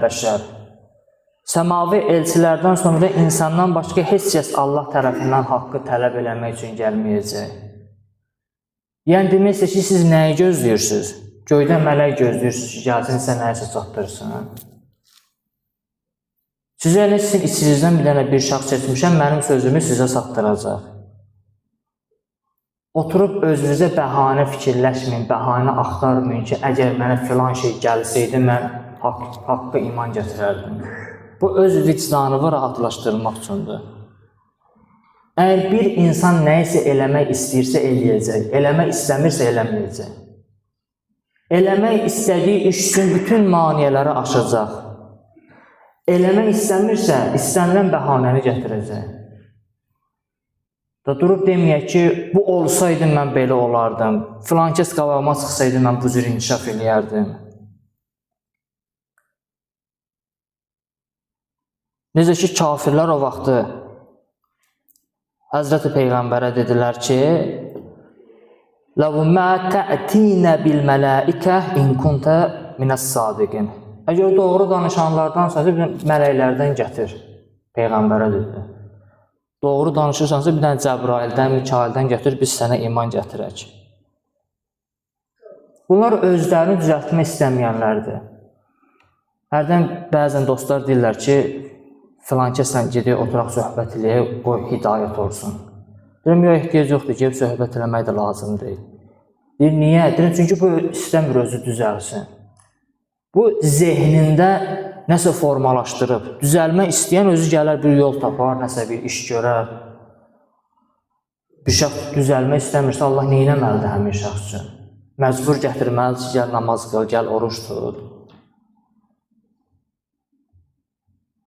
bəşər. Səmavi elçilərdən sonra insandan başqa heç kəs Allah tərəfindən haqqı tələb eləmək üçün gəlməyəcək. Yəni deməksə ki, siz nəyi gözləyirsiniz? Göydən mələk gözləyirsiniz ki, gəlsin sizə nəyisə çatdırsın. Sizə elə sizin içinizdən bir dənə bir şəxs seçmişəm, mənim sözümü sizə çatdıracaq. Oturub özünüzə bəhanə fikirləşməyin, bəhanə axtarmayın ki, əgər mənə filan şey gəlsəydi, mən haqqa iman gətirərdim. Bu, öz vicdanını rahatlaşdırmaq üçündür. Əgər bir insan nəyisə eləmək istəyirsə, eləyəcək. Eləmək istəmirsə, eləməyəcək. Eləmək istədiyi iş üçün bütün maniyələri aşacaq. Eləmək istəmirsə, istənilən bəhanəni gətirəcək. Da durub deməyək ki, bu olsaydı mən belə olardım. Filan kəs qabağıma çıxsaydı mən bu cür inkişaf eləyərdim. Necə ki, kafirlər o vaxtı Həzrəti Peyğəmbərə dedilər ki, لَوْ مَا تَأْتِينَ بِالْمَلَائِكَةِ اِنْ كُنْتَ مِنَ الصَّادِقِينَ Əgər doğru danışanlardansa, mələklərdən gətir. Peyğəmbərə dedi. Doğru danışırsansa, bir dənə Cəbraildən, Mikaildən gətir, biz sənə iman gətirək. Bunlar özlərini düzəltmək istəməyənlərdir. Hərdən bəzən dostlar deyirlər ki, filan kəslə gedək, oturaq söhbət eləyək, qoy hidayət olsun. Deyirəm, yox, ehtiyac yoxdur, gedib söhbət eləmək də lazım deyil. Deyir, niyə? Deyirəm, çünki bu istəmir özü düzəlsin. Bu, zehnində nəsə formalaşdırıb, düzəlmək istəyən özü gələr, bir yol tapar, nəsə bir iş görər. Bir şəxs düzəlmək istəmirsə, Allah neynəməlidir həmin şəxs üçün? Məcbur gətirməlidir, gəl namaz qıl, gəl oruç tut.